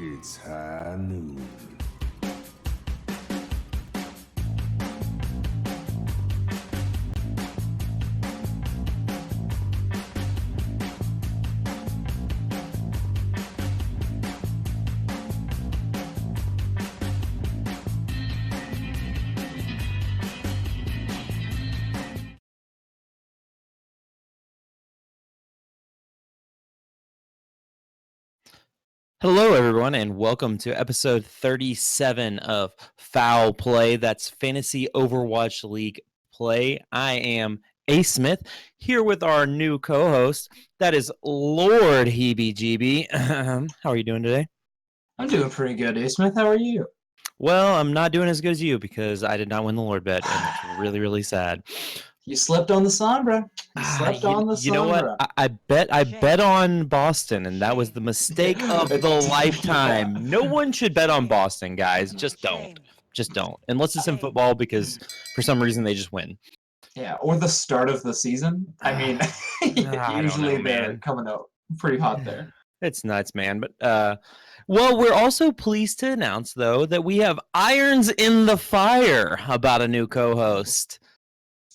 It's high noon. Hello, everyone, and welcome to episode 37 of Foul Play. That's Fantasy Overwatch League Play. I am A. Smith, here with our new co-host. That is Lord Heebie-Jeebie. How are you doing today? I'm doing pretty good, A. Smith. How are you? Well, I'm not doing as good as you because I did not win the Lord bet, and it's really, really sad. You slept on the Sombra. You know what? I bet on Boston, and that was the mistake of the lifetime. Yeah. No one should bet on Boston, guys. Just don't. Unless it's in football, because for some reason they just win. Yeah, or the start of the season. I mean, I don't usually know, they're man. coming out pretty hot there. It's nuts, man. But well, we're also pleased to announce, though, that we have irons in the fire about a new co-host.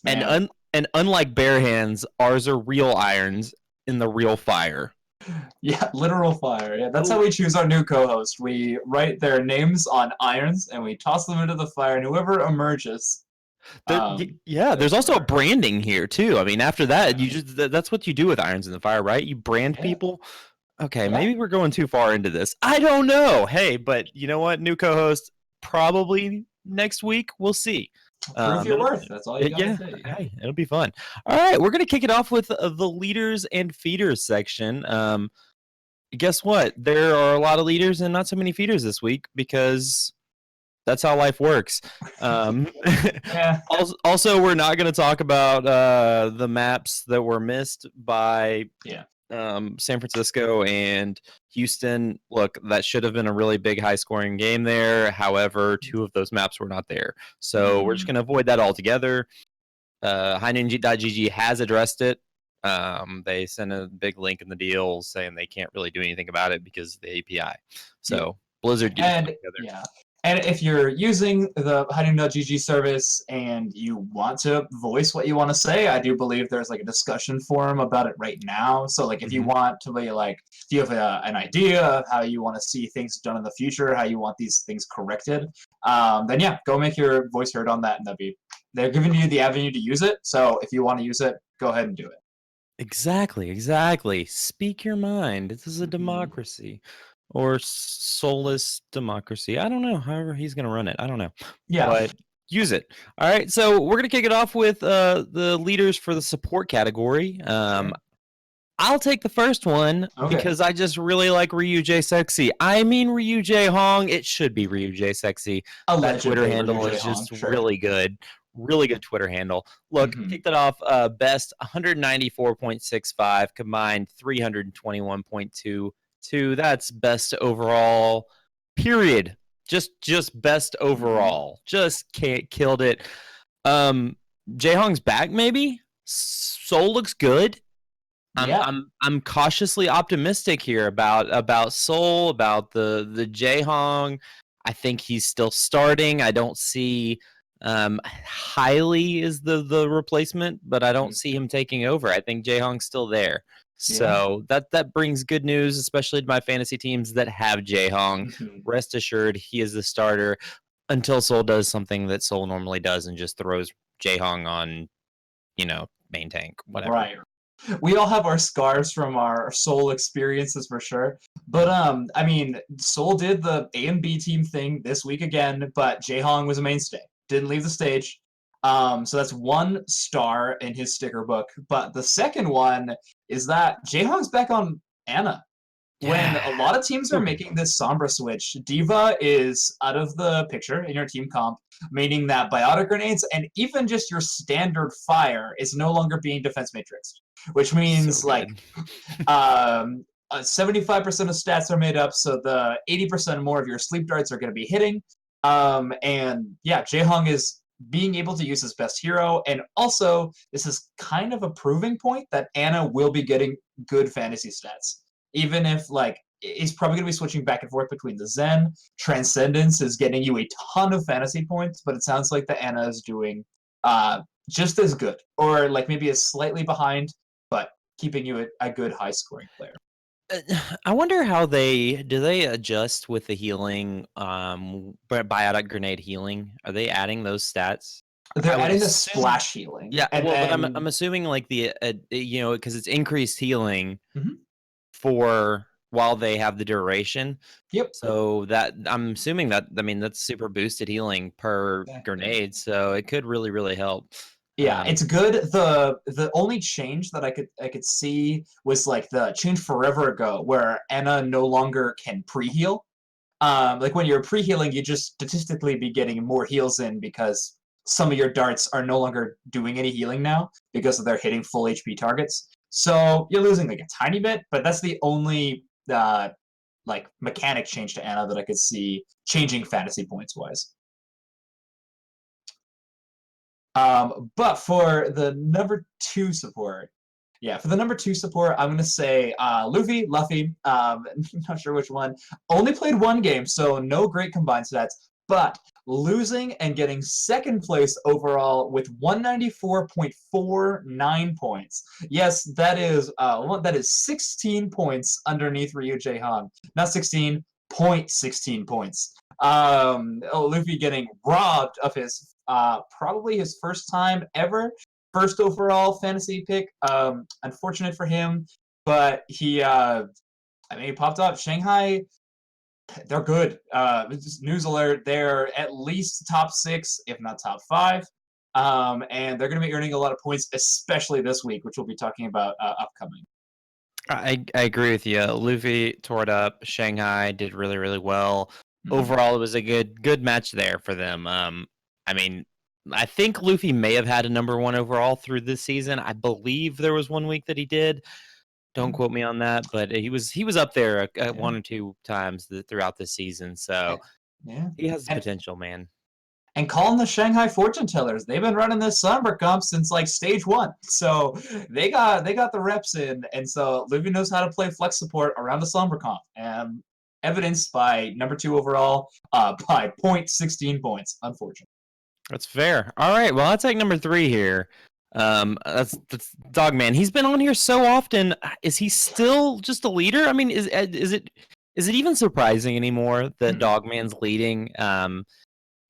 Man. And unlike bare hands, ours are real irons in the real fire. Yeah, literal fire. Yeah, that's how we choose our new co-host. We write their names on irons and we toss them into the fire, and whoever emerges. There's also a branding here too. I mean, after that, that's what you do with irons in the fire, right? You brand people. Okay, maybe we're going too far into this. I don't know. Hey, but you know what? New co-host probably next week. We'll see. Prove your worth. That's all you gotta say. Hey, it'll be fun. All right, we're gonna kick it off with the leaders and feeders section. Guess what? There are a lot of leaders and not so many feeders this week because that's how life works. Also, we're not going to talk about the maps that were missed by San Francisco and Houston. Look, that should have been a really big high-scoring game there. However, two of those maps were not there. So we're just going to avoid that altogether. HighNinja.gg has addressed it. They sent a big link in the deal saying they can't really do anything about it because of the API. So Blizzard gets it together. Yeah. And if you're using the HighNinja.gg service and you want to voice what you want to say, I do believe there's like a discussion forum about it right now. So like if you want to be like, if you have an idea of how you want to see things done in the future, how you want these things corrected, then yeah, go make your voice heard on that, and they're giving you the avenue to use it. So if you want to use it, go ahead and do it. Exactly. Speak your mind. This is a democracy. Or soulless democracy. I don't know. However he's going to run it. I don't know. Yeah. But use it. All right. So we're going to kick it off with the leaders for the support category. I'll take the first one because I just really like Ryu J Sexy. I mean Ryu J Hong. It should be Ryu J Sexy. That Twitter handle is just really good. Really good Twitter handle. Look, kicked it off. Best 194.65, combined 321.22. That's best overall. Period. Just best overall. Just killed it. J Hong's back. Maybe Soul looks good. I'm cautiously optimistic here about Soul, about the J Hong. I think he's still starting. I don't see Highly is the replacement, but I don't see him taking over. I think J Hong's still there. So that brings good news, especially to my fantasy teams that have J Hong. Rest assured, he is the starter until Soul does something that Soul normally does and just throws J Hong on, main tank, whatever. Right. We all have our scars from our Soul experiences for sure. But I mean, Soul did the A and B team thing this week again, but J Hong was a mainstay. Didn't leave the stage. So that's 1 star in his sticker book. But the second one is that J Hong's back on Ana. When a lot of teams are making this Sombra switch, D.Va is out of the picture in your team comp, meaning that biotic grenades and even just your standard fire is no longer being defense matrixed, which means 75% of stats are made up, so the 80% more of your sleep darts are going to be hitting. And yeah, J Hong is being able to use his best hero, and also this is kind of a proving point that Ana will be getting good fantasy stats. Even if, like, he's probably going to be switching back and forth between the Zen. Transcendence is getting you a ton of fantasy points, but it sounds like the Ana is doing just as good, or like maybe is slightly behind, but keeping you a good high scoring player. I wonder how they adjust with the healing, biotic grenade healing. Are they adding those stats? They're adding the splash healing. Yeah, but I'm assuming like the because it's increased healing for while they have the duration. Yep. So that I'm assuming that's super boosted healing per grenade. So it could really, really help. Yeah, it's good. The only change that I could see was like the change forever ago where Ana no longer can pre-heal. Like when you're pre-healing, you just statistically be getting more heals in because some of your darts are no longer doing any healing now because they're hitting full HP targets. So you're losing like a tiny bit, but that's the only like mechanic change to Ana that I could see changing fantasy points wise. But for the number 2 support, I'm going to say Luffy, not sure which one. Only played one game, so no great combined stats, but losing and getting second place overall with 194.49 points. Yes, that is 16 points underneath Ryu Jae-hong. Not 16, 0.16 points. Luffy getting robbed of his probably his first time ever, first overall fantasy pick. Unfortunate for him, but he popped up. Shanghai, they're good. Just news alert, they're at least top 6, if not top 5. And they're going to be earning a lot of points, especially this week, which we'll be talking about upcoming. I agree with you. Luffy tore it up. Shanghai did really, really well. Overall, it was a good match there for them. I mean, I think Luffy may have had a number 1 overall through this season. I believe there was one week that he did. Don't quote me on that, but he was up there one or two times throughout the season. So he has the potential, man. And calling the Shanghai fortune tellers, they've been running this Somber comp since like stage 1, so they got the reps in, and so Luffy knows how to play flex support around the Somber comp, and evidenced by number 2 overall by 0.16 points. Unfortunately. That's fair. All right, well, I'll take number 3 here. That's Dogman. He's been on here so often. Is he still just a leader? I mean, is it even surprising anymore that Dogman's leading?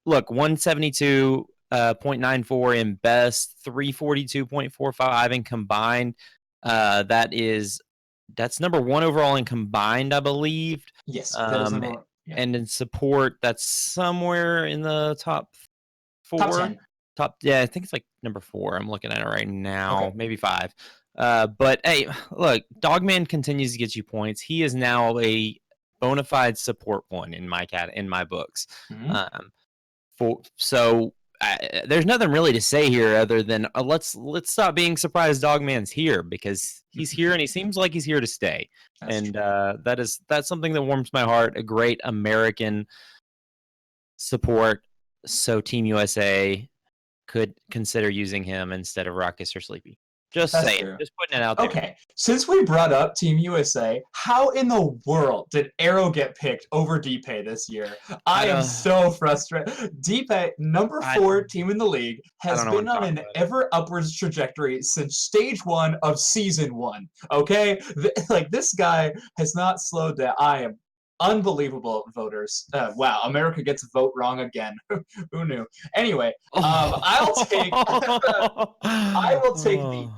Look, 172.94 in best, 342.45 in combined. That's number 1 overall in combined, I believe. Yes, that is number 1. Yeah. And in support, that's somewhere in the top 4. Top 10. I think it's like number 4. I'm looking at it right now, maybe 5. But hey, look, Dogman continues to get you points. He is now a bona fide support one in my books. There's nothing really to say here other than let's stop being surprised Dogman's here, because he's here and he seems like he's here to stay. That's something that warms my heart. A great American support. So Team USA could consider using him instead of Ruckus or Sleepy. Just saying. Just putting it out there. Okay, since we brought up Team USA, how in the world did Arrow get picked over DPay this year? I am so frustrated. DPay, number 4 team in the league, has been on an ever upwards trajectory since stage 1 of season 1. Okay, like this guy has not slowed down. I am unbelievable, voters. Wow, America gets a vote wrong again. Who knew? Anyway, I will take the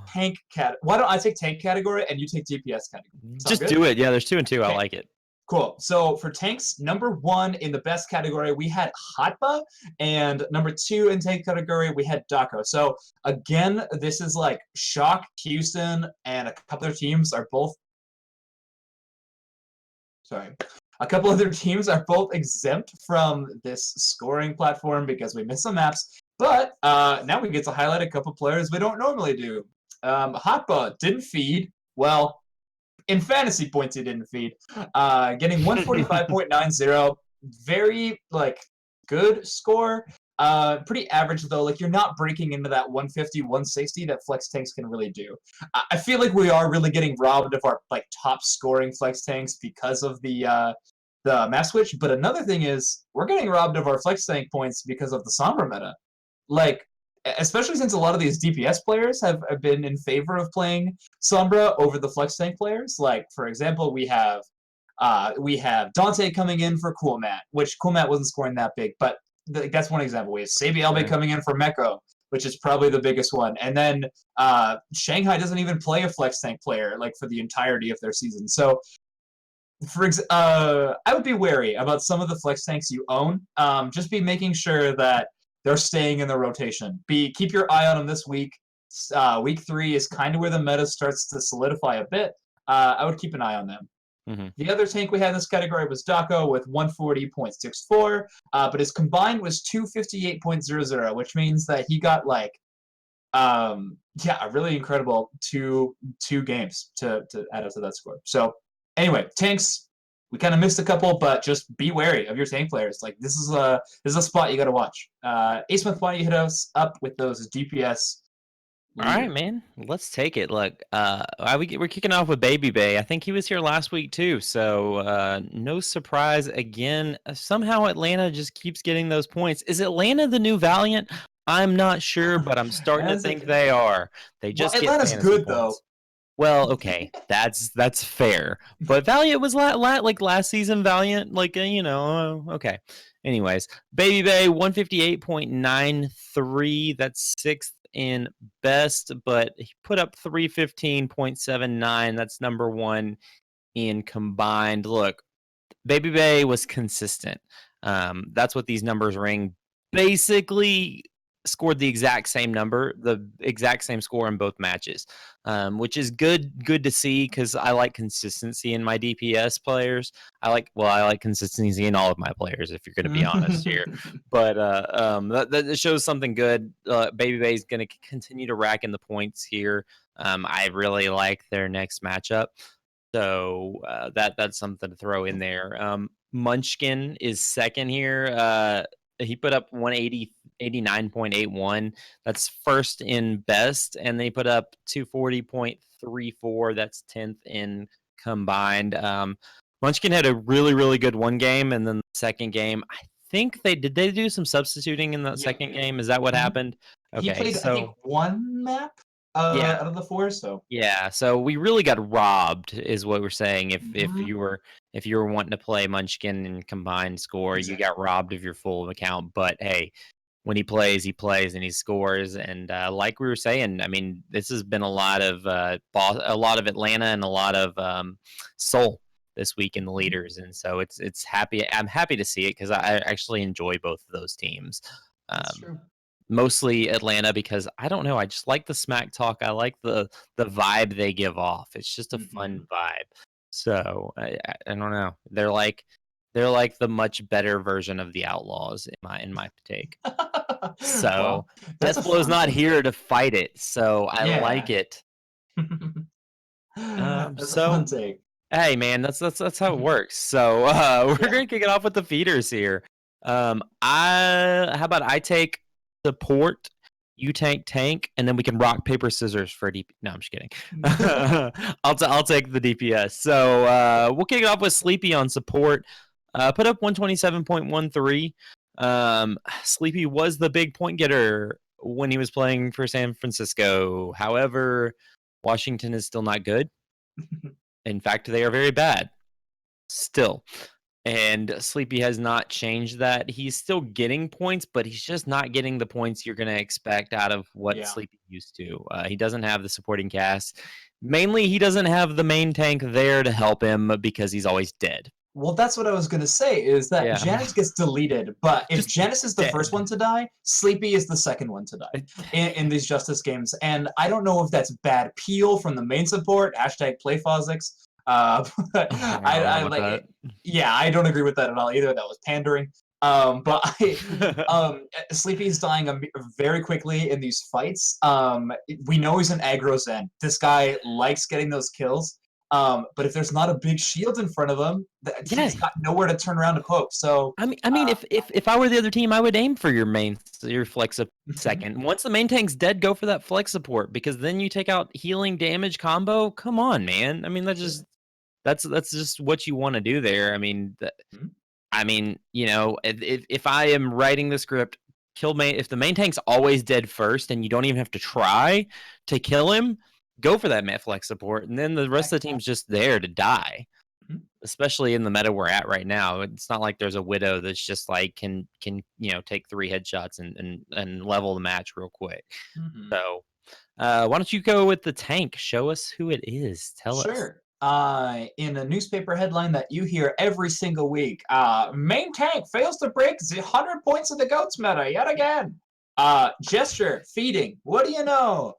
tank cat. Why don't I take tank category and you take DPS category? Just do it. Yeah, there's 2 and 2. Okay. I like it. Cool. So for tanks, number 1 in the best category, we had Hatba, and number 2 in tank category, we had Dako. So again, this is like Shock, Houston, and a couple other teams are both exempt from this scoring platform because we missed some maps. But now we get to highlight a couple players we don't normally do. Hatba didn't feed. Well, in fantasy points, he didn't feed. Getting 145.90. Very, good score. Pretty average though. Like you're not breaking into that 150, 160 that flex tanks can really do. I feel like we are really getting robbed of our like top scoring flex tanks because of the map switch. But another thing is we're getting robbed of our flex tank points because of the Sombra meta. Like especially since a lot of these DPS players have been in favor of playing Sombra over the flex tank players. Like for example, we have Dante coming in for Cool Matt, which Cool Matt wasn't scoring that big, but that's one example. We have Sabi Elbe coming in for Meko, which is probably the biggest one. And then Shanghai doesn't even play a flex tank player like for the entirety of their season. So I would be wary about some of the flex tanks you own. Just be making sure that they're staying in the rotation. Keep your eye on them this week. Week 3 is kind of where the meta starts to solidify a bit. I would keep an eye on them. Mm-hmm. The other tank we had in this category was Dako with 140.64, but his combined was 258.00, which means that he got like, a really incredible two games to add up to that score. So anyway, tanks, we kind of missed a couple, but just be wary of your tank players. Like this is a spot you got to watch. Asmith, why don't you hit us up with those DPS? All right, man. Let's take it. Look, we're kicking off with Baby Bay. I think he was here last week too, so no surprise again. Somehow Atlanta just keeps getting those points. Is Atlanta the new Valiant? I'm not sure, but I'm starting to think they are. They just get Atlanta's fantasy good points. though. Well, okay, that's fair. But Valiant was like last season. Valiant, like okay. Anyways, Baby Bay 158.93. That's 6th in best, but he put up 315.79. That's number 1 in combined. Look, Baby Bay was consistent. That's what these numbers ring. Basically, scored the exact same number, the exact same score in both matches, which is good to see because I like consistency in my DPS players. I like consistency in all of my players, if you're going to be honest here. But that shows something good. Baby Bay is going to continue to rack in the points here. I really like their next matchup. So that's something to throw in there. Munchkin is second here. He put up 189.81. That's first in best, and they put up 240.34. That's 10th in combined. Munchkin had a really good one game, and then the second game, I think they do some substituting in the second game. Is that what happened? Okay, he played, I think, one map out of the 4. So yeah, so we really got robbed, is what we're saying. If you were wanting to play Munchkin and combined score, you got robbed of your full account. But hey, when he plays and he scores. And like we were saying, I mean, this has been a lot of Atlanta and a lot of Seoul this week in the leaders, and so it's happy. I'm happy to see it because I actually enjoy both of those teams. that's true. Mostly Atlanta because I don't know. I just like the smack talk. I like the vibe they give off. It's just a fun vibe. So I don't know. They're like the much better version of the Outlaws in my take. So well, Deathblow's not here to fight it. So I like it. That's a fun take. Hey man, that's how it works. So we're gonna kick it off with the feeders here. How about I take support, you tank, and then we can rock paper scissors for DP. No, I'm just kidding. I'll take the DPS. So we'll kick it off with Sleepy on support. Put up 127.13. Sleepy was the big point getter when he was playing for San Francisco. However, Washington is still not good. In fact, they are very bad still. And Sleepy has not changed that. He's still getting points, but he's just not getting the points you're going to expect out of what Sleepy used to. He doesn't have the supporting cast. Mainly, he doesn't have the main tank there to help him because he's always dead. Well, that's what I was going to say, is that Janus gets deleted, but if Janus is the first one to die, Sleepy is the second one to die in these Justice games. And I don't know if that's bad peel from the main support, #PlayFozix. I don't agree with that at all either. That was pandering. But Sleepy's dying very quickly in these fights. We know he's an aggro Zen. This guy likes getting those kills. But if there's not a big shield in front of him, he's got nowhere to turn around to poke. So I mean, if I were the other team, I would aim for your flex up second. Once the main tank's dead, go for that flex support, because then you take out healing damage combo. Come on, man. I mean, that's just what you want to do there. I mean, if I am writing the script, if the main tank's always dead first and you don't even have to try to kill him, go for that flex support, and then the rest of the team's just there to die. Especially in the meta we're at right now, it's not like there's a Widow that's just like can take 3 headshots and level the match real quick. So why don't you go with the tank? Show us who it is. Tell us. Sure. In a newspaper headline that you hear every single week, main tank fails to break the 100 points of the GOATS meta yet again. Gesture, feeding, what do you know?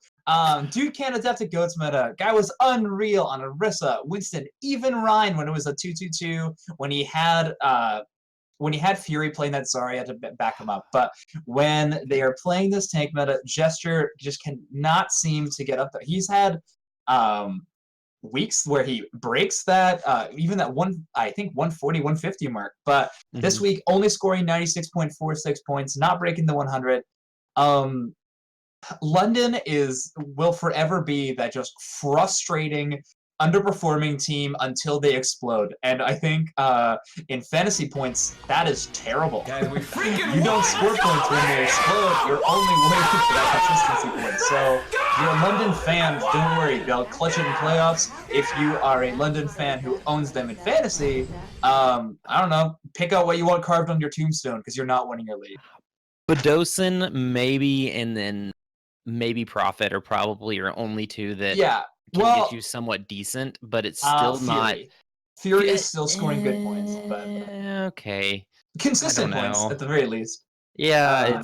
Dude can't adapt to GOATS meta. Guy was unreal on Orisa, Winston, even Ryan when it was a 2-2-2, when he had Fury playing that Zarya, had to back him up. But when they are playing this tank meta, Gesture just cannot seem to get up there. He's had weeks where he breaks that even that 140, 150 mark. But this week only scoring 96.46 points, not breaking the 100. London will forever be that just frustrating, underperforming team until they explode. And I think in fantasy points, that is terrible. Guys, we freaking You don't score points when they explode. You're only waiting for that consistency point. So if you're a London fan, don't worry. They'll clutch it in playoffs. If you are a London fan who owns them in fantasy, I don't know, pick out what you want carved on your tombstone, because you're not winning your league. Badosin, maybe, and then maybe Prophet are probably your only two that can get you somewhat decent, but it's still not. Fury is still scoring good points, but okay, consistent points at the very least. Yeah,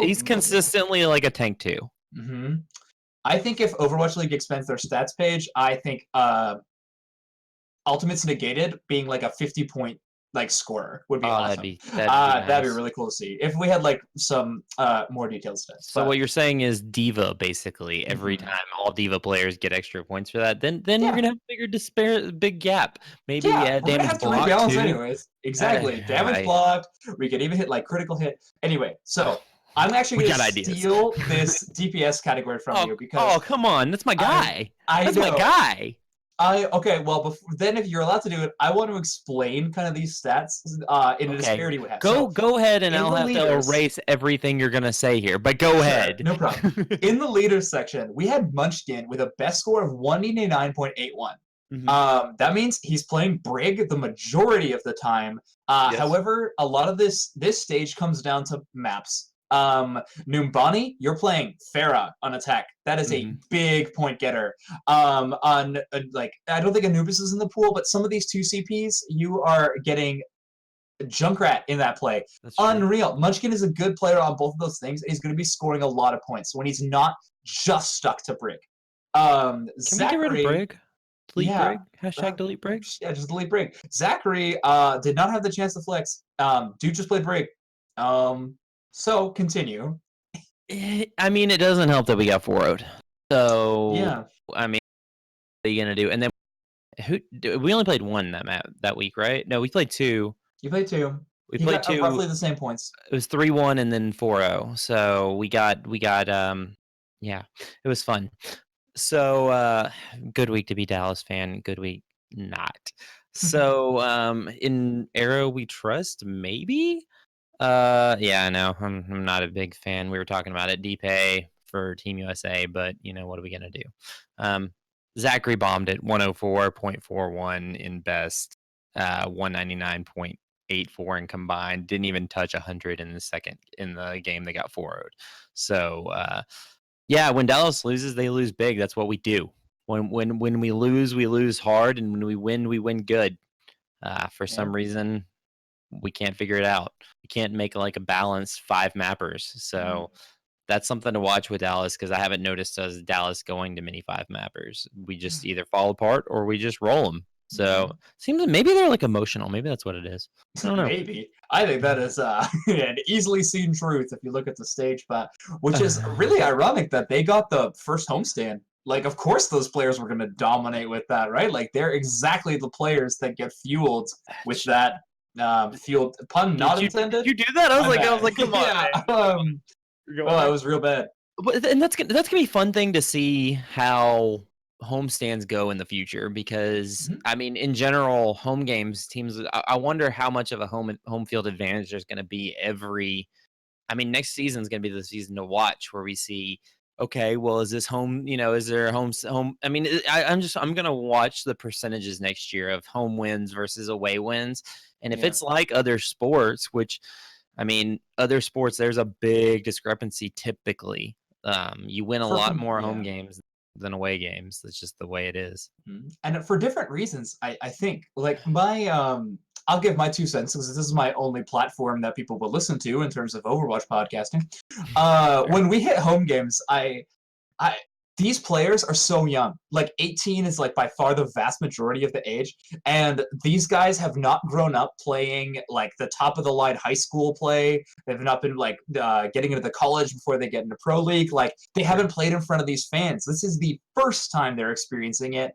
he's consistently like a tank too. I think if Overwatch League expands their stats page, I think Ultimates Negated being like a 50-point scorer would be awesome. That'd be really cool to see if we had some more detailed stats. So what you're saying is Diva, basically every time all Diva players get extra points for that, then you're gonna have a big gap. Maybe damage block too. Anyways, exactly. Damage block. We could even hit critical hit. Anyway, so I'm actually going to steal this DPS category from you because come on, that's my guy. That's my guy. Okay, well, then if you're allowed to do it, I want to explain kind of these stats in a disparity we have. Go ahead, and I'll have to erase everything you're going to say here, but go ahead. No problem. In the leaders section, we had Munchkin with a best score of 189.81. That means he's playing Brig the majority of the time. However, a lot of this stage comes down to maps. Numbani, you're playing Pharah on attack. That is a big point getter. I don't think Anubis is in the pool, but some of these 2 CPs, you are getting Junkrat in that play. That's unreal. Munchkin is a good player on both of those things. He's going to be scoring a lot of points when he's not just stuck to Brig. Can we get rid of Brig? Delete Brig? Hashtag delete Brig? Yeah, just delete Brig. Zachary did not have the chance to flex. Dude just played Brig. So, continue. I mean, it doesn't help that we got 4-0'd. So, I mean, what are you going to do? And then, we only played 1 that week, right? No, we played 2. You played 2. We played 2. Roughly the same points. It was 3-1 and then 4-0. So, we got, it was fun. So, good week to be Dallas fan. Good week not. So, in Arrow we trust, maybe? Yeah, no, I'm not a big fan. We were talking about it, DPay for Team USA, but what are we gonna do? Zachary bombed it 104.41 in best, 199.84 in combined. Didn't even touch 100 in the game. They got 4-0'd. So when Dallas loses, they lose big. That's what we do. When we lose hard, and when we win good. For some reason, we can't figure it out. We can't make a balanced 5 mappers. So that's something to watch with Dallas, because I haven't noticed Dallas going to many 5 mappers. We just either fall apart or we just roll them. So seems maybe they're emotional. Maybe that's what it is. I don't know. Maybe. I think that is an easily seen truth if you look at the stage, but which is really ironic that they got the first homestand like, of course those players were going to dominate with that, right? Like, they're exactly the players that get fueled with that fueled pun not intended. Did you do that? I was My like, bad. come on, Yeah. man. Oh, it was real bad. But and that's gonna be a fun thing to see how homestands go in the future because Mhm. I mean, in general, home games teams. I wonder how much of a home field advantage there's going to be every. I mean, next season is going to be the season to watch where we see. Okay, well, is this home? You know, is there a home? I mean, I'm gonna watch the percentages next year of home wins versus away wins, and if Yeah. it's like other sports, which I mean, other sports, there's a big discrepancy typically. You win a lot more home games than away games. That's just the way it is. And for different reasons, I think like my I'll give my 2 cents because this is my only platform that people will listen to in terms of Overwatch podcasting. When we hit home games, I these players are so young. Like 18 is like by far the vast majority of the age, and these guys have not grown up playing like the top of the line high school play. They've not been like getting into the college before they get into pro league. Like they haven't played in front of these fans. This is the first time they're experiencing it.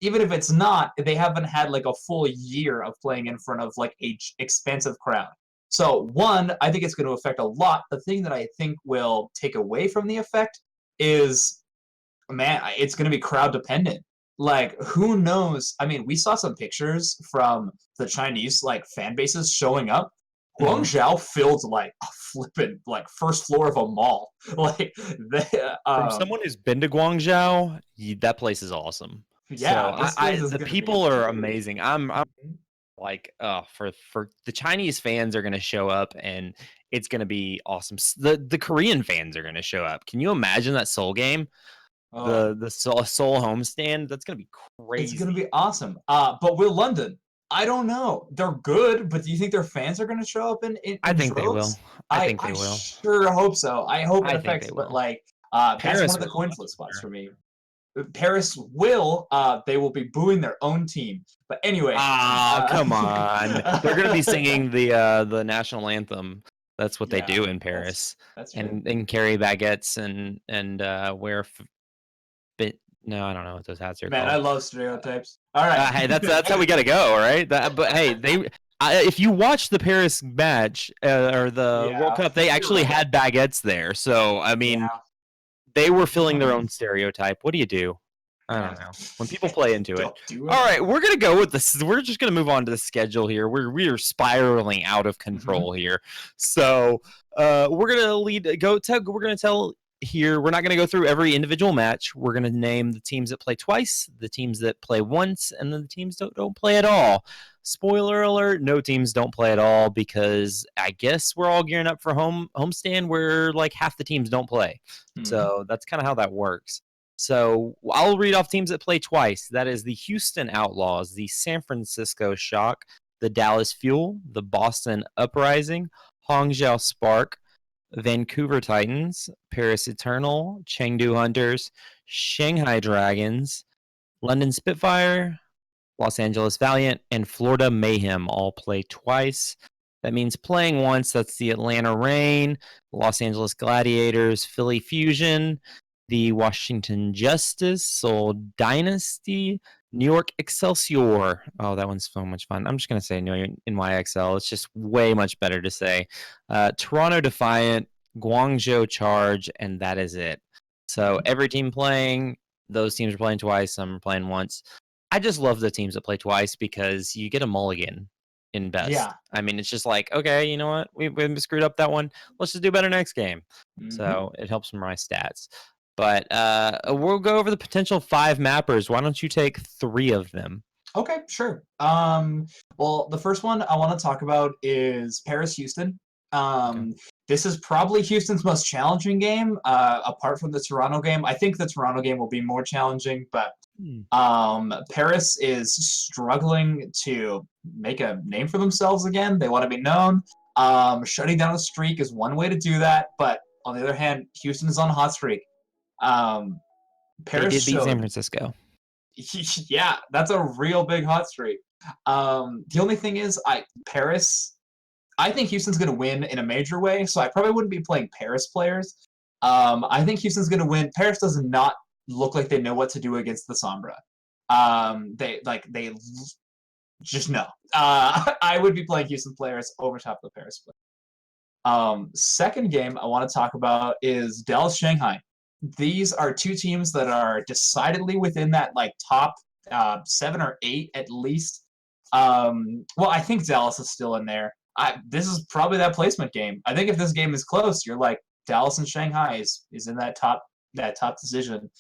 Even if it's not, they haven't had like a full year of playing in front of like a expansive crowd. So one, I think it's going to affect a lot. The thing that I think will take away from the effect is, man, it's going to be crowd dependent. Like, who knows? I mean, we saw some pictures from the Chinese like fan bases showing up. Guangzhou filled like a flippin' like first floor of a mall. Like, From someone who's been to Guangzhou, that place is awesome. Yeah, So this place is the gonna people be. are amazing. I'm like, for the Chinese fans are going to show up and it's going to be awesome. The Korean fans are going to show up. Can you imagine that Seoul game? Oh, The Seoul homestand? That's going to be it's crazy. gonna be awesome. But will London? I don't know. They're good, but do you think their fans are gonna show up I in think they will. droves? I think they I will. sure hope so. I hope it I think affects, they but will. like that's one Paris of the will, coin that's flip for spots sure. for me. Paris will. They will be booing their own team. But anyway. Ah, come on. They're going to be singing the national anthem. That's what they Yeah, do in Paris. that's true. And carry baguettes and wear bit no, I don't know what those hats are Man, I called. love stereotypes. All right. Hey, that's how we got to go, right? But hey, if you watch the Paris match or the World Yeah, Cup, they you're actually right. had baguettes there. So, I mean, Yeah. they were filling their own stereotype. What do you do? I Yeah. don't know. When people play into it. Don't do it. All right, we're gonna go with this. We're just gonna move on to the schedule here. We are spiraling out of control here. So we're gonna we're gonna tell here. We're not gonna go through every individual match. We're gonna name the teams that play twice, the teams that play once, and then the teams that don't play at all. Spoiler alert, no teams don't play at all because I guess we're all gearing up for homestand where like half the teams don't play. So that's kind of how that works. So I'll read off teams that play twice. That is the Houston Outlaws, the San Francisco Shock, the Dallas Fuel, the Boston Uprising, Hangzhou Spark, Vancouver Titans, Paris Eternal, Chengdu Hunters, Shanghai Dragons, London Spitfire, Los Angeles Valiant, and Florida Mayhem all play twice. That means playing once. That's the Atlanta Reign, Los Angeles Gladiators, Philly Fusion, the Washington Justice, Seoul Dynasty, New York Excelsior. Oh, that one's so much fun. I'm just going to say NYXL. It's just way much better to say. Toronto Defiant, Guangzhou Charge, and that is it. So every team playing, those teams are playing twice, some are playing once. I just love the teams that play twice because you get a mulligan in best. Yeah. I mean, it's just like, okay, you know what? We screwed up that one. Let's just do better next game. So it helps from my stats. But we'll go over the potential 5 mappers. Why don't you take 3 of them? Okay, sure. Well, the first one I want to talk about is Paris Houston. This is probably Houston's most challenging game, apart from the Toronto game. I think the Toronto game will be more challenging, but Paris is struggling to make a name for themselves again. They want to be known. Shutting down a streak is one way to do that, but on the other hand, Houston is on a hot streak. Paris they did beat showed, San Francisco. Yeah, that's a real big hot streak. The only thing is, I think Houston's going to win in a major way, so I probably wouldn't be playing Paris players. I think Houston's going to win. Paris does not look like they know what to do against the Sombra. They just know. I would be playing Houston players over top of the Paris players. Second game I want to talk about is Dallas Shanghai. These are two teams that are decidedly within that like top 7 or 8 at least. Well, I think Dallas is still in there. This is probably that placement game. I think if this game is close, you're like Dallas and Shanghai is in that top decision.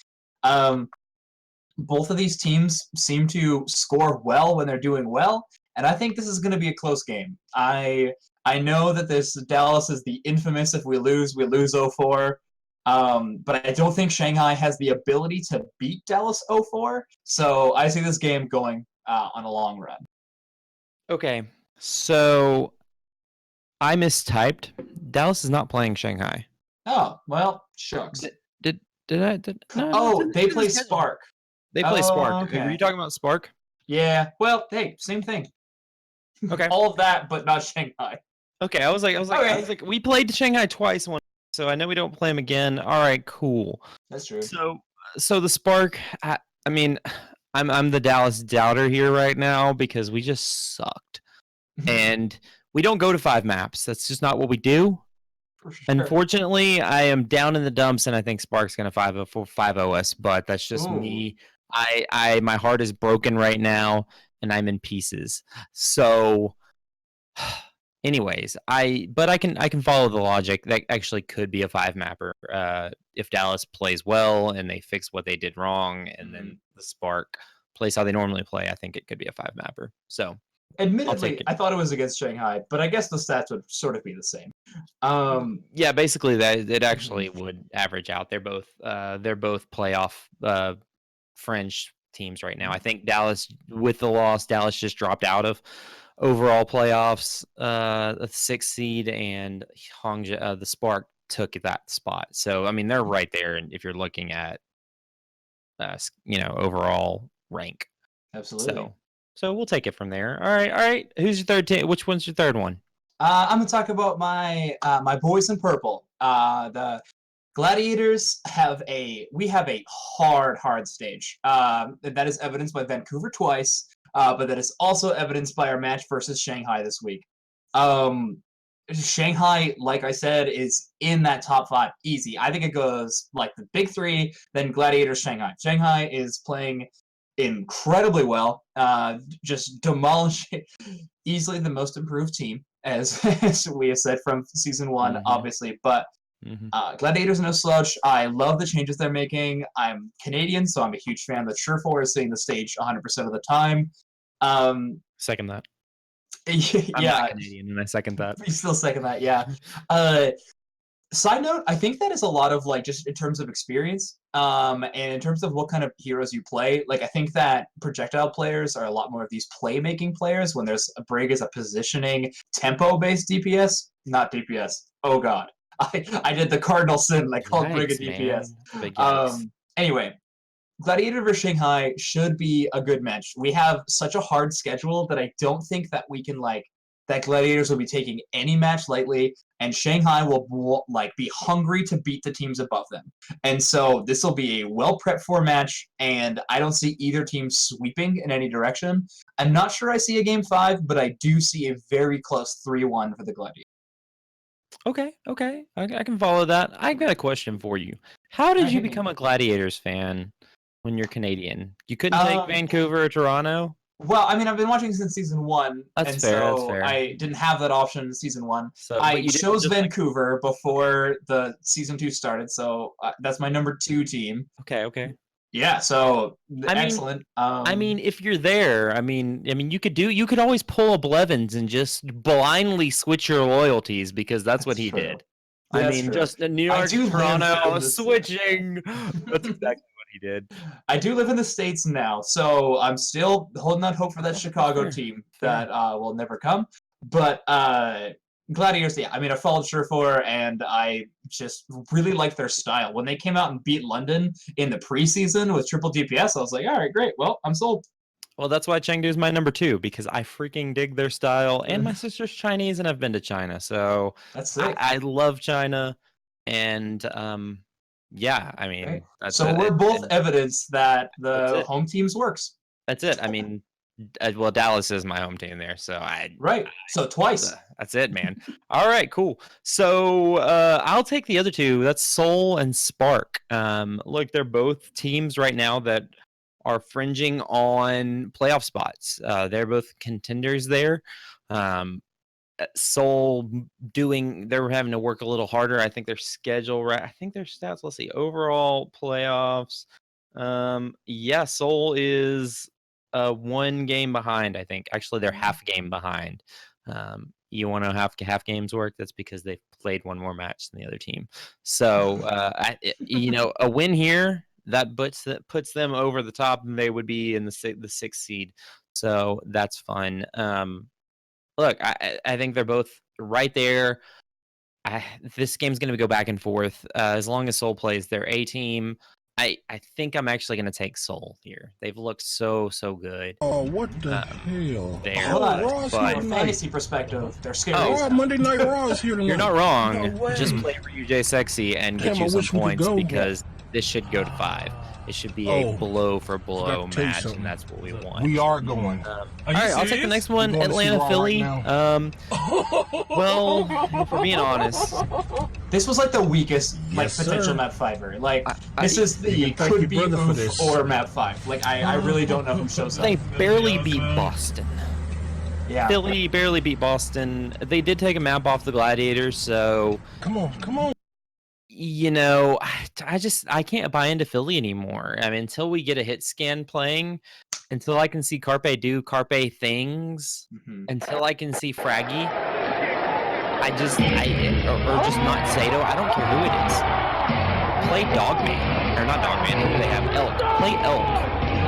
Both of these teams seem to score well when they're doing well, and I think this is going to be a close game. I know that this Dallas is the infamous if we lose 0-4. But I don't think Shanghai has the ability to beat Dallas 0-4, so I see this game going on a long run. Okay, so I mistyped. Dallas is not playing Shanghai. Oh, well, shucks. No, they play Spark. They play Spark. Okay. Were you talking about Spark? Yeah, well, hey, same thing. Okay. All of that, but not Shanghai. Okay, I was like, we played Shanghai twice one, so I know we don't play them again. All right, cool. That's true. So the Spark, I mean, I'm the Dallas doubter here right now because we just sucked, and we don't go to 5 maps. That's just not what we do. For sure. Unfortunately, I am down in the dumps, and I think Spark's gonna 5-0 us, but that's just me. My heart is broken right now, and I'm in pieces. So. Anyways, I can follow the logic. That actually could be a 5 mapper if Dallas plays well and they fix what they did wrong, and then the Spark plays how they normally play. I think it could be a 5 mapper. So, admittedly, I thought it was against Shanghai, but I guess the stats would sort of be the same. Yeah, basically that it actually would average out. They're both playoff fringe teams right now. I think Dallas, with the loss, Dallas just dropped out of overall playoffs, a 6th seed, and Hangzhou, the Spark took that spot. So I mean, they're right there. And if you're looking at, overall rank, Absolutely. So we'll take it from there. All right. Who's your third team? Which one's your third one? I'm gonna talk about my boys in purple. The Gladiators have a hard stage. That is evidenced by Vancouver twice. But that is also evidenced by our match versus Shanghai this week. Shanghai, like I said, is in that top 5 easy. I think it goes like the big 3, then Gladiators, Shanghai. Shanghai is playing incredibly well, just demolishing easily the most improved team, as we have said from season 1, obviously. But Gladiators no slouch. I love the changes they're making. I'm Canadian, so I'm a huge fan that Surefour is seeing the stage 100% of the time. Second that. Yeah, I'm not Canadian, and I second that. You still second that, yeah. Side note, I think that is a lot of like just in terms of experience, and in terms of what kind of heroes you play. Like I think that projectile players are a lot more of these playmaking players. When there's a Brig as a positioning tempo-based DPS, not DPS. Oh god. I did the cardinal sin and I called Brig a DPS. Anyway, Gladiator vs Shanghai should be a good match. We have such a hard schedule that I don't think that we can that Gladiators will be taking any match lightly, and Shanghai will be hungry to beat the teams above them. And so this will be a well prepped for match, and I don't see either team sweeping in any direction. I'm not sure I see a game 5, but I do see a very close 3-1 for the Gladiators. Okay. I can follow that. I got a question for you. How did you become a Gladiators fan when you're Canadian? You couldn't take Vancouver or Toronto? Well, I mean, I've been watching since season 1, that's fair. I didn't have that option in season 1. So, I chose Vancouver before the season 2 started, so that's my number 2 team. Okay. Yeah, so excellent. I mean, if you're there, I mean, you could always pull a Blevins and just blindly switch your loyalties because that's what he did. That's true. Just New York, Toronto, switching. That's exactly what he did. I do live in the States now, so I'm still holding out hope for that Chicago team that will never come. But Gladiators, yeah, I mean, I followed Surefour, and I just really like their style. When they came out and beat London in the preseason with triple DPS, I was like, all right, great. Well, I'm sold. Well, that's why Chengdu is my number 2, because I freaking dig their style, and my sister's Chinese, and I've been to China, so that's sick. I love China, And yeah, I mean, Right. that's So we're both evidence that the home teams works. That's it. I mean, well, Dallas is my home team there, so Right. So twice. that's it, man. All right, cool. So I'll take the other two. That's Seoul and Spark. Look, they're both teams right now that are fringing on playoff spots. They're both contenders there. Seoul they're having to work a little harder. I think their schedule, right? I think their stats. Let's see, overall playoffs. Yeah, Seoul is one game behind. I think actually they're half game behind. You want to know how half games work? That's because they've played one more match than the other team. So a win here that puts them over the top, and they would be in the sixth seed. So that's fun. Look, I think they're both right there. This game's going to go back and forth. As long as Seoul plays their A team, I think I'm actually going to take Seoul here. They've looked so good. Oh, what the hell? There, But from a fantasy perspective, they're scary. Oh, Monday Night Raw is here tonight. You're not wrong. No way. Just play for UJ Sexy and get you some points because this should go to 5. It should be a blow for blow match, and that's what we want. We are going. All right, I'll take the next one. Atlanta, Philly. Right well, if we're being honest, this was like the weakest potential map 5er. Like this is the could be Oof or map 5. Like I really don't know who shows up. They barely beat Boston. Yeah, Philly barely beat Boston. They did take a map off the Gladiators, so come on. You know, I can't buy into Philly anymore. I mean, until we get a hit scan playing, until I can see Carpe do Carpe things, until I can see Fraggy, or just not Sato. I don't care who it is. Play Dogman, or not Dogman. Who do they have? Elk. Play Elk.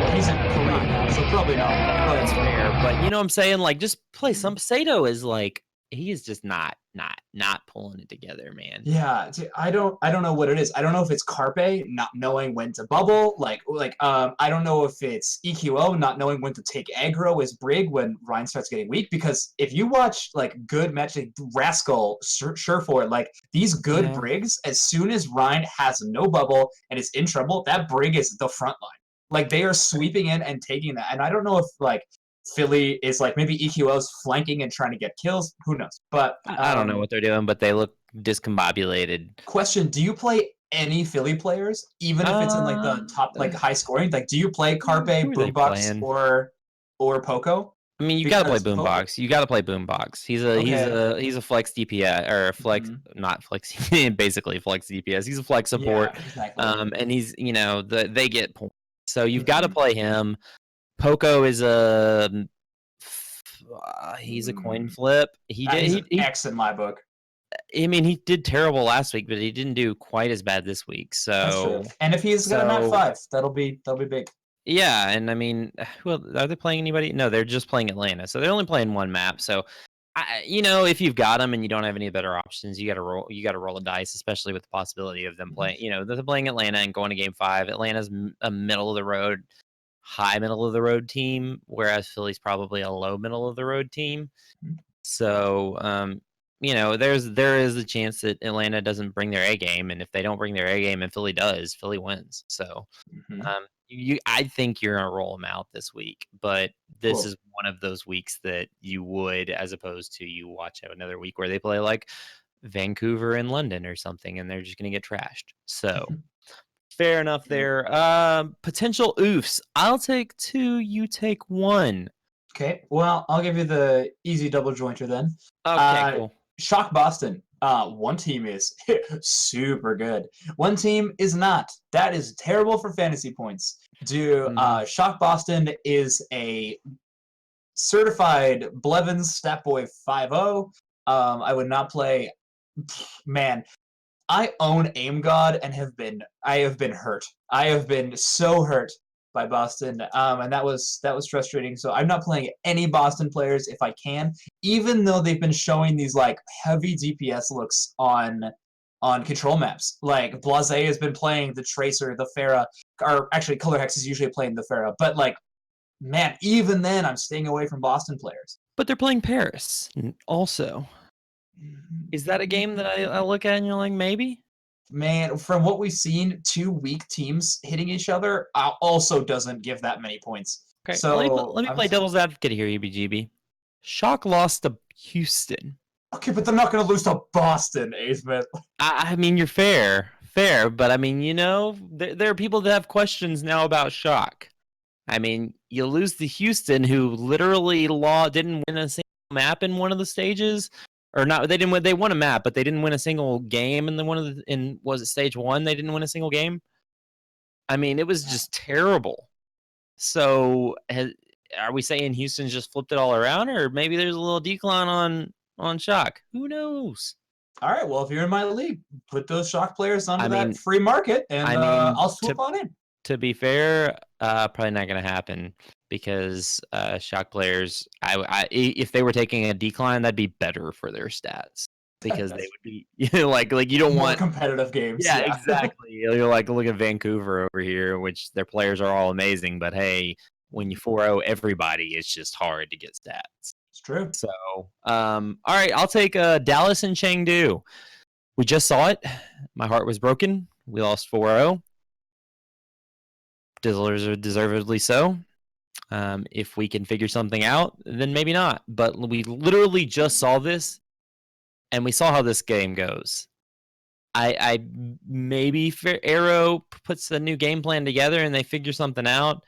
Well, he's in Korea now, so probably not. That's fair, but you know what I'm saying? Like, just play some. Sato is like, he is just not pulling it together, man. Yeah, I don't know what it is. I don't know if it's Carpe not knowing when to bubble, I don't know if it's EQO not knowing when to take aggro as Brig when Ryan starts getting weak. Because if you watch like good match, like Rascal, Surefour, like these good Brigs, as soon as Ryan has no bubble and is in trouble, that Brig is the front line. Like they are sweeping in and taking that. And I don't know if like Philly is like maybe EQO's flanking and trying to get kills. Who knows? But I don't know what they're doing, but they look discombobulated. Question: do you play any Philly players, even if it's in like the top like high scoring? Like, do you play Carpe, Boombox, or Poco? I mean, you got to play Boombox. You got to play Boombox. He's a flex DPS or flex, not flex, basically flex DPS. He's a flex support, and he's they get points. So you've got to play him. Poco is he's a coin flip. He X in my book. I mean, he did terrible last week, but he didn't do quite as bad this week. So, that's true. And if he's got a map 5, that'll be big. Yeah, and I mean, well, are they playing anybody? No, they're just playing Atlanta, so they're only playing one map. So, if you've got them and you don't have any better options, you got to roll. You got to roll a dice, especially with the possibility of them playing. They're playing Atlanta and going to Game 5. Atlanta's a middle of the road, high middle of the road team, whereas Philly's probably a low middle of the road team. So, there is a chance that Atlanta doesn't bring their A game, and if they don't bring their A game and Philly does, Philly wins. So, I think you're gonna roll them out this week, but this is one of those weeks that you would, as opposed to you watch another week where they play like Vancouver and London or something, and they're just gonna get trashed. So. Fair enough there. Potential oofs. I'll take 2. You take 1. Okay. Well, I'll give you the easy double jointer then. Okay, cool. Shock Boston. One team is super good. One team is not. That is terrible for fantasy points. Shock Boston is a certified Blevins Statboy 5-0. I would not play. Man. I own Aim God and I have been hurt. I have been so hurt by Boston, and that was frustrating. So I'm not playing any Boston players if I can, even though they've been showing these like heavy DPS looks on control maps. Like Blase has been playing the Tracer, the Pharah, or actually Color Hex is usually playing the Pharah. But like, man, even then I'm staying away from Boston players. But they're playing Paris also. Is that a game that I look at and you're like, maybe? Man, from what we've seen, 2 weak teams hitting each other also doesn't give that many points. Okay, So let me play devil's advocate here, EBGB. Shock lost to Houston. Okay, but they're not going to lose to Boston, Smith. I mean, you're fair, but I mean, there are people that have questions now about Shock. I mean, you lose to Houston, who literally didn't win a single map in one of the stages, or not? They didn't win. They won a map, but they didn't win a single game was it stage 1? They didn't win a single game. I mean, it was just terrible. So, are we saying Houston's just flipped it all around, or maybe there's a little decline on Shock? Who knows? All right, well, if you're in my league, put those Shock players onto that free market, and I'll swoop on in. To be fair, probably not going to happen because Shock players, if they were taking a decline, that'd be better for their stats because they would be like you don't want competitive games. Yeah, exactly. You're like, look at Vancouver over here, which their players are all amazing, but hey, when you 4-0 everybody, it's just hard to get stats. It's true. So, all right, I'll take Dallas and Chengdu. We just saw it. My heart was broken. We lost 4-0. Deservedly so. If we can figure something out, then maybe not. But we literally just saw this, and we saw how this game goes. I maybe Arrow puts a new game plan together and they figure something out.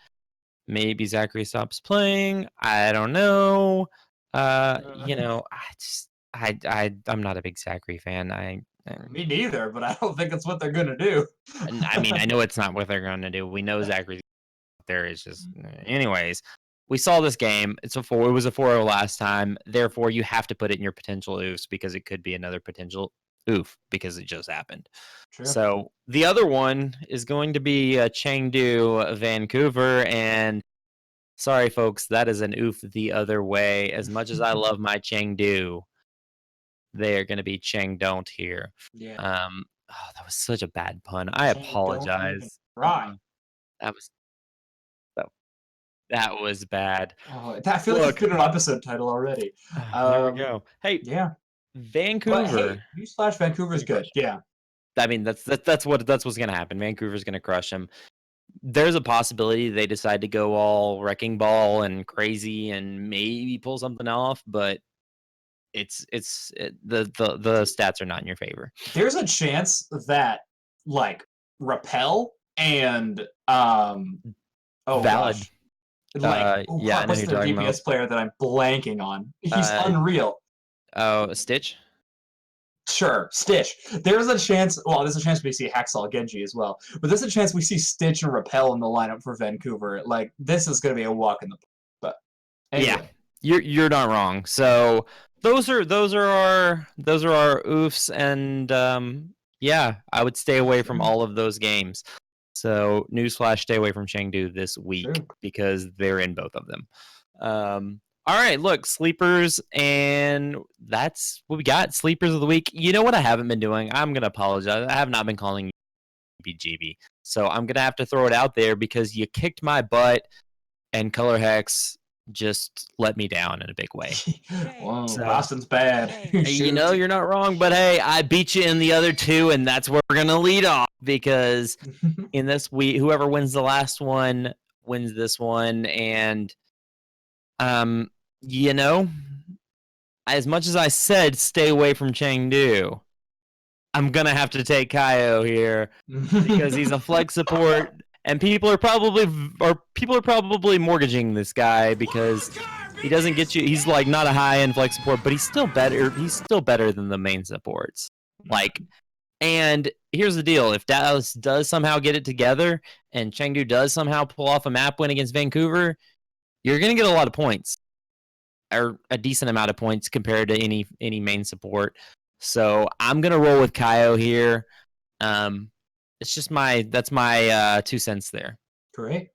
Maybe Zachary stops playing. I don't know. I'm not a big Zachary fan. Me neither, but I don't think that's what they're gonna do. I mean, I know it's not what they're gonna do. We know Zachary's there. Is just, anyways. We saw this game. It was a 4-0 last time. Therefore, you have to put it in your potential oofs because it could be another potential oof because it just happened. True. So the other one is going to be Chengdu, Vancouver, and sorry, folks, that is an oof the other way. As much as I love my Chengdu, they are going to be ChengDON'T here. Yeah. That was such a bad pun. I apologize. Right. That was bad. Oh, I feel like it's been an episode title already. There we go. Hey, yeah, Vancouver. But, hey, Vancouver's good. Yeah. I mean, that's what's gonna happen. Vancouver's gonna crush them. There's a possibility they decide to go all wrecking ball and crazy and maybe pull something off, but the stats are not in your favor. There's a chance that Repel and Valid. Gosh. What's the DPS player that I'm blanking on? He's unreal. Oh, Stitch? Sure, Stitch. There's a chance we see Hacksaw Genji as well. But there's a chance we see Stitch and Repel in the lineup for Vancouver. This is going to be a walk in the park. But anyway. Yeah, you're not wrong. So those are our oofs, and I would stay away from all of those games. So newsflash, stay away from Chengdu this week because they're in both of them. All right, look, sleepers, and that's what we got. Sleepers of the week. You know what I haven't been doing? I'm going to apologize. I have not been calling you BGB. So I'm going to have to throw it out there because you kicked my butt, and Color Hex just let me down in a big way. Whoa, Boston's bad. You're not wrong, but hey, I beat you in the other two, and that's where we're going to lead off because in this week, whoever wins the last one wins this one, and as much as I said stay away from Chengdu, I'm gonna have to take Kaio here because he's a flex support, and people are probably mortgaging this guy because he doesn't get you. He's not a high-end flex support, but he's still better. He's still better than the main supports. And here's the deal: if Dallas does somehow get it together, and Chengdu does somehow pull off a map win against Vancouver, you're going to get a lot of points, or a decent amount of points compared to any main support. So I'm going to roll with Kaio here. That's my 2 cents there. Great.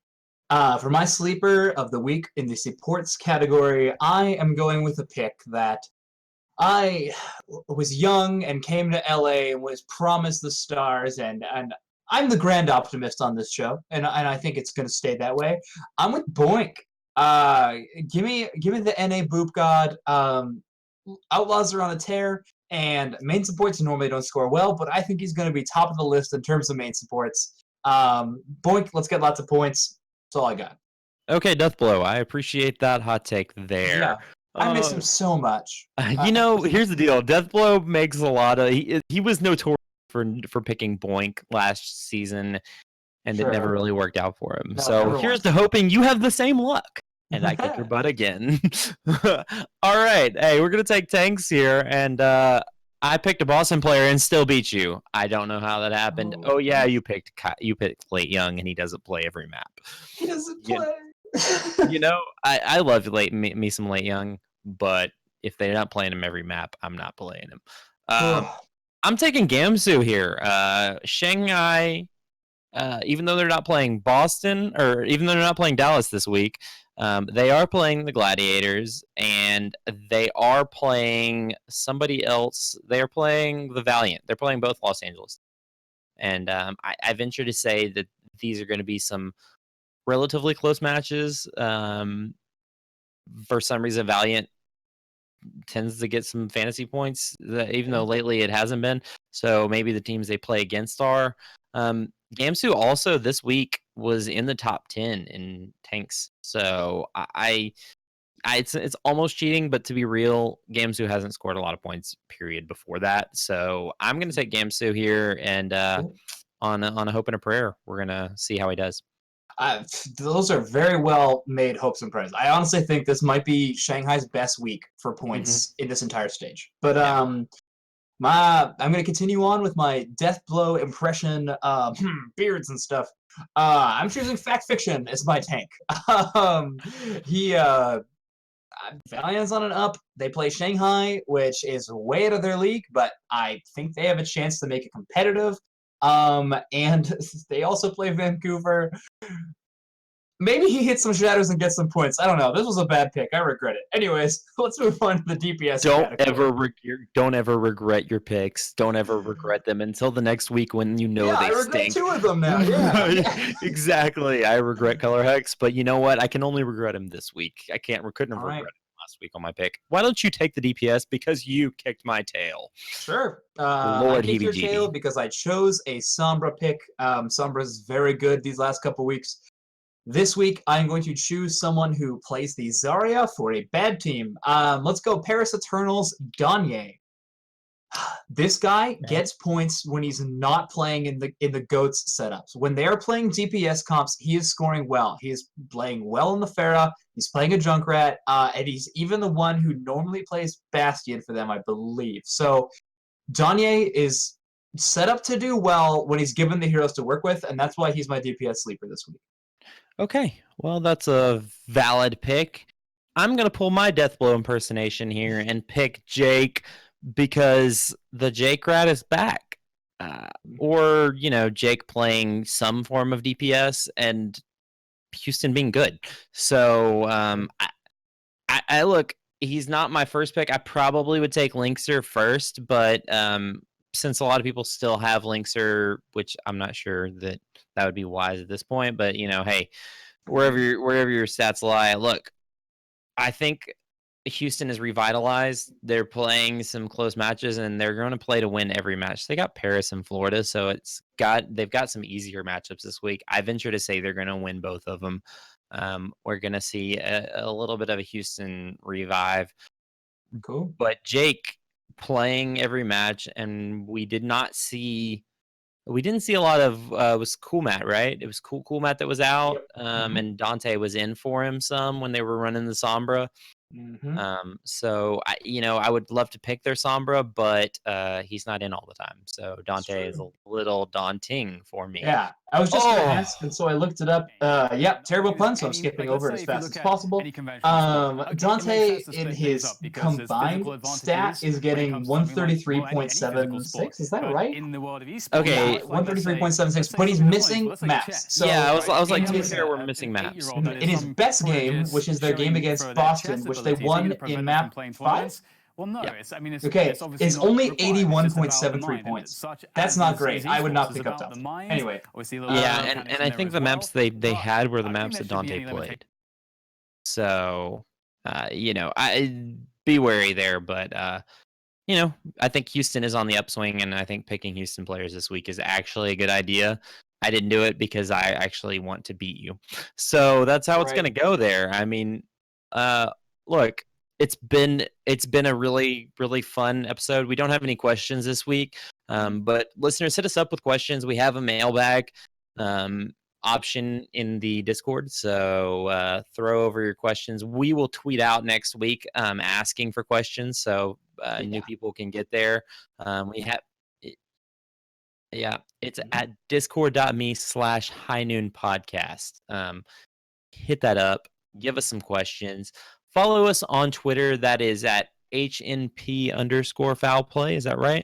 For my sleeper of the week in the supports category, I am going with a pick that I was young and came to LA and was promised the stars, and I'm the grand optimist on this show, and I think it's going to stay that way. I'm with Boink. Give me the NA Boop God. Outlaws are on a tear. And main supports normally don't score well, but I think he's going to be top of the list in terms of main supports. Boink, let's get lots of points. That's all I got. Okay, Deathblow. I appreciate that hot take there. Yeah, I miss him so much. Here's the deal. Deathblow makes a lot of. He was notorious for picking Boink last season, and it never really worked out for him. No, so here's to hoping you have the same luck, and I kick your butt again. All right, hey, we're gonna take tanks here, and I picked a Boston player and still beat you. I don't know how that happened. Oh yeah, you picked Late Young, and he doesn't play every map. He doesn't play. I love me some Late Young, but if they're not playing him every map, I'm not playing him. I'm taking Gamsu here. Shanghai, even though they're not playing Boston, or even though they're not playing Dallas this week, they are playing the Gladiators, and they are playing somebody else. They are playing the Valiant. They're playing both Los Angeles. And I venture to say that these are going to be some relatively close matches. For some reason, Valiant tends to get some fantasy points, even though lately it hasn't been. So maybe the teams they play against are. Gamsu also this week was in the top 10 in tanks. So it's almost cheating, but to be real, Gamsu hasn't scored a lot of points, period, before that. So I'm going to take Gamsu here, and on a hope and a prayer, we're going to see how he does. Those are very well made hopes and prayers. I honestly think this might be Shanghai's best week for points in this entire stage. But I'm going to continue on with my death blow impression, beards and stuff. I'm choosing Fact Fiction as my tank. Valiant's on an up. They play Shanghai, which is way out of their league, but I think they have a chance to make it competitive. And they also play Vancouver. Maybe he hits some shadows and gets some points. I don't know. This was a bad pick. I regret it. Anyways, let's move on to the DPS. Don't ever regret your picks. Don't ever regret them until the next week when you know they regret stink. 2 of them now. Yeah, exactly. I regret Color Hex, but you know what? I can only regret him this week. Couldn't have regretted him last week on my pick. Why don't you take the DPS? Because you kicked my tail. Sure. Lord I kicked your tail because I chose a Sombra pick. Sombra's very good these last couple weeks. This week, I'm going to choose someone who plays the Zarya for a bad team. Let's go Paris Eternals, Donye. This guy gets points when he's not playing in the GOATS setups. When they are playing DPS comps, he is scoring well. He is playing well in the Pharah. He's playing a Junkrat, and he's even the one who normally plays Bastion for them, I believe. So Donye is set up to do well when he's given the heroes to work with, and that's why he's my DPS sleeper this week. Okay, well, that's a valid pick. I'm going to pull my Deathblow impersonation here and pick Jake because the Jake rat is back. Or, Jake playing some form of DPS and Houston being good. So, I look, he's not my first pick. I probably would take Linkser first, but since a lot of people still have Linkser, which I'm not sure that would be wise at this point, but hey, wherever your stats lie, look, I think Houston is revitalized. They're playing some close matches, and they're going to play to win every match. They got Paris and Florida, so they've got some easier matchups this week. I venture to say they're going to win both of them. We're going to see a little bit of a Houston revive. Cool. But Jake playing every match, and we didn't see a lot of it was Cool Matt, right? It was Cool Matt that was out. Yep. And Dante was in for him some when they were running the Sombra. So I would love to pick their Sombra, but he's not in all the time. So Dante is a little daunting for me. Yeah, I was just going to ask, and so I looked it up. Yep, terrible pun, so I'm skipping over it as fast as possible. Dante, in his combined stat, is getting 133.76. Is that right? Okay, 133.76, but he's missing maps. So yeah, I was like, to be fair, we're missing maps. In his best game, which is their game against Boston, which they won in map 5. Well, no, Yeah. It's only 81.73 points. That's not great. I would not pick up Dante. Anyway. Yeah, and I think the maps they had were the maps that Dante played. So, I be wary there, but I think Houston is on the upswing, and I think picking Houston players this week is actually a good idea. I didn't do it because I actually want to beat you. So that's how it's going to go there. I mean, look, it's been a really, really fun episode. We don't have any questions this week, but listeners, hit us up with questions. We have a mailbag option in the Discord, so throw over your questions. We will tweet out next week asking for questions, so new people can get there. We have it's at discord.me/highnoonpodcast. Hit that up, give us some questions, follow us on Twitter. That is at HNP_foul play. Is that right?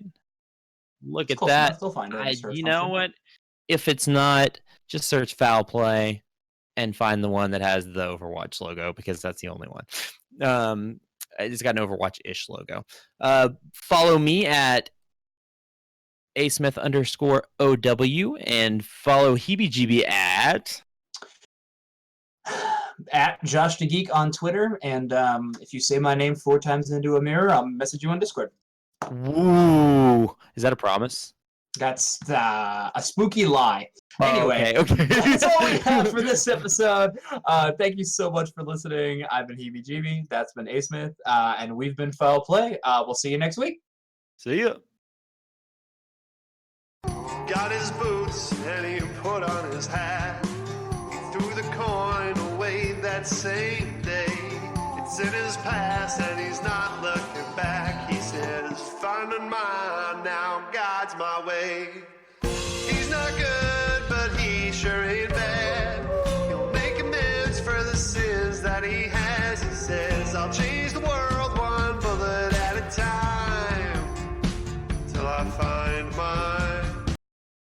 Look at that. You know what? If it's not, just search foul play and find the one that has the Overwatch logo, because that's the only one. It's got an Overwatch-ish logo. Follow me at asmith_OW and follow HeebieGeebie at Josh the Geek on Twitter. And if you say my name 4 times into a mirror, I'll message you on Discord. Woo! Is that a promise? That's a spooky lie. Anyway, okay. That's all we have for this episode. Thank you so much for listening. I've been HeebieGeebie. That's been A Smith. And we've been Foul Play. We'll see you next week. See ya. Got his boots and he put on his hat. He threw the coin away that same day. It's in his past and he's not looking back. He says, finding mine now, God's my way. He's not good, but he sure ain't bad. He'll make amends for the sins that he has.